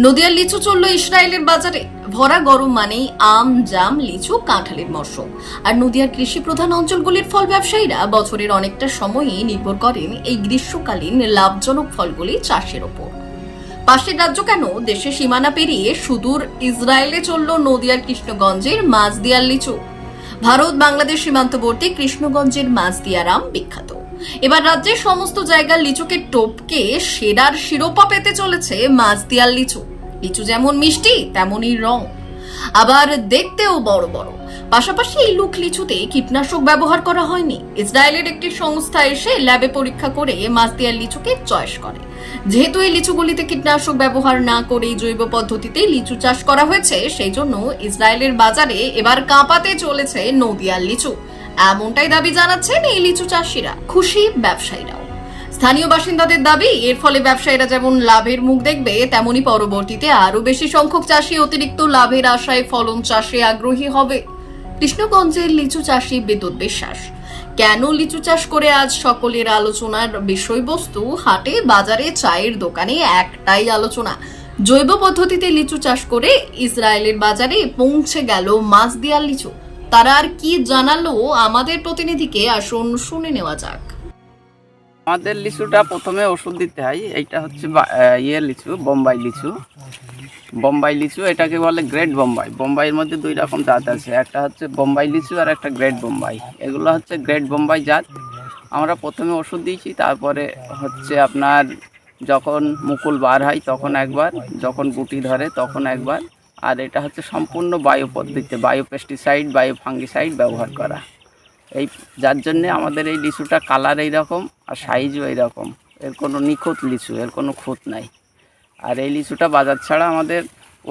নদিয়ার লিচু চলল ইসরায়েলের বাজারে। ভরা গরম মানেই আম, জাম, লিচু, কাঁঠালের মরশুম। আর নদিয়ার কৃষি প্রধান অঞ্চলগুলির ফল ব্যবসায়ীরা বছরের অনেকটা সময়ই নির্ভর করেন এই গ্রীষ্মকালীন লাভজনক ফলগুলি চাষের ওপর। পাশের রাজ্য কেন, দেশের সীমানা পেরিয়ে সুদূর ইসরায়েলে চলল নদিয়ার কৃষ্ণগঞ্জের মাঝদিয়ার লিচু। ভারত বাংলাদেশ সীমান্তবর্তী কৃষ্ণগঞ্জের মাঝদিয়ার আম বিখ্যাত। এবার রাজ্যের সমস্ত জায়গার লিচুকে টপকে সেরার শিরোপা পেতে চলেছে মাঝদিয়ার লিচু। লিচু যেমন মিষ্টি তেমনই রং, আবার দেখতেও বড় বড়। পাশাপাশি এই লুক লিচুতে কীটনাশক ব্যবহার করা হয়নি। ইসরায়েলের একটি সংস্থা এসে ল্যাবে পরীক্ষা করে মাঝদিয়ার লিচুকে চয়েস করে। যেহেতু এই লিচুগুলিতে কীটনাশক ব্যবহার না করে জৈব পদ্ধতিতে লিচু চাষ করা হয়েছে, সেই জন্য ইসরায়েলের বাজারে এবার কাঁপাতে চলেছে নদিয়ার লিচু। এমনটাই দাবি জানাচ্ছেন এই লিচু চাষিরা। খুশি ব্যবসায়ীরাও। স্থানীয় বাসিন্দাদের দাবি, এর ফলে ব্যবসায়ীরা যেমন লাভের মুখ দেখবে, তেমনি পরবর্তীতে আরো বেশি সংখ্যক চাষি অতিরিক্ত লাভের আশায় ফলন চাষে আগ্রহী হবে। কৃষ্ণগঞ্জের লিচু চাষি বিদ্যুৎ বিশ্বাস, কেন লিচু চাষ করে আজ সকলের আলোচনার বিষয়বস্তু। হাটে বাজারে চায়ের দোকানে একটাই আলোচনা, জৈব পদ্ধতিতে লিচু চাষ করে ইসরায়েলের বাজারে পৌঁছে গেল মাঝদিয়ার লিচু। তারা আর কি জানালো আমাদের প্রতিনিধিকে, আসুন শুনে নেওয়া যাক। আমাদের লিচুটা প্রথমে ওষুধ দিতে হয়। এইটা হচ্ছে লিচু, বোম্বাই লিচু। বোম্বাই লিচু এটাকে বলে গ্রেট বোম্বাই। বোম্বাইয়ের মধ্যে দুই রকম জাত আছে, একটা হচ্ছে বোম্বাই লিচু আর একটা গ্রেট বোম্বাই। এগুলো হচ্ছে গ্রেট বোম্বাই জাত। আমরা প্রথমে ওষুধ দিয়েছি, তারপরে হচ্ছে আপনার যখন মুকুল বার হয় তখন একবার, যখন গুটি ধরে তখন একবার। আর এটা হচ্ছে সম্পূর্ণ বায়ো পদ্ধতিতে, বায়ো পেস্টিসাইড, বায়ো ফাঙ্গিসাইড ব্যবহার করা। এই যার জন্যে আমাদের এই লিচুটা কালার এইরকম আর সাইজও এইরকম। এর কোনো নিখুঁত লিচু, এর কোনো খুঁত নাই। আর এই লিচুটা বাজার ছাড়া আমাদের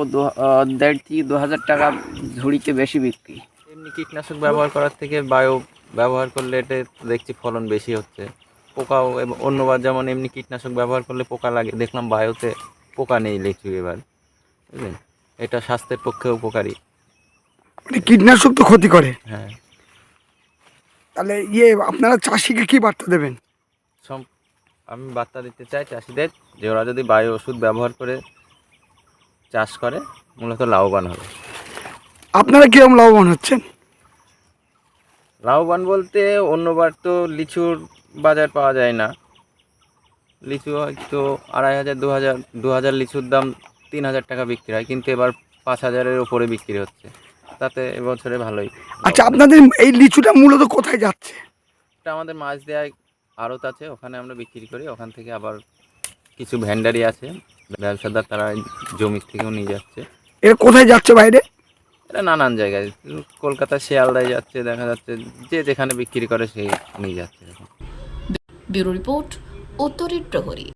1.5 থেকে 2,000 টাকা ঝুড়িতে বেশি বিক্রি। এমনি কীটনাশক ব্যবহার করার থেকে বায়ো ব্যবহার করলে এটা দেখছি ফলন বেশি হচ্ছে। পোকাও অন্যবার যেমন এমনি কীটনাশক ব্যবহার করলে পোকা লাগে, দেখলাম বায়োতে পোকা নেই লিচু এবার, বুঝলেন। এটা স্বাস্থ্যের পক্ষে উপকারী। মানে কীটনাশক তো ক্ষতি করে। হ্যাঁ, তাহলে আপনারা চাষিকে কি বার্তা দেবেন? আমি বার্তা দিতে চাই চাষিদের যে ওরা যদি বায়ো ওষুধ ব্যবহার করে চাষ করে মূলত লাভবান হবে। আপনারা কিরকম লাভবান হচ্ছেন? লাভবান বলতে অন্যবার তো লিচুর বাজার পাওয়া যায় না। লিচু হয়তো 2,500, 2,000 লিচুর দাম 3,000 টাকা বিক্রি হয়, কিন্তু এবার 5,000-এর উপরে বিক্রি হচ্ছে। তাতে এবছরে ভালোই। আচ্ছা, আপনাদের এই লিচুটা মূলত কোথায় যাচ্ছে? এটা আমাদের মাঝদিয়ায় আড়ত আছে, ওখানে আমরা বিক্রি করি। ওখান থেকে আবার কিছু ভ্যান্ডারি আছে, ব্যবসাদার, তারা জমির থেকেও নিয়ে যাচ্ছে। এটা কোথায় যাচ্ছে বাইরে? এটা নানান জায়গায়, কলকাতা, শিয়ালদায় যাচ্ছে, দেখা যাচ্ছে যে যেখানে বিক্রি করে সেই নিয়ে যাচ্ছে। ব্যুরো রিপোর্ট, উত্তরের প্রহরী।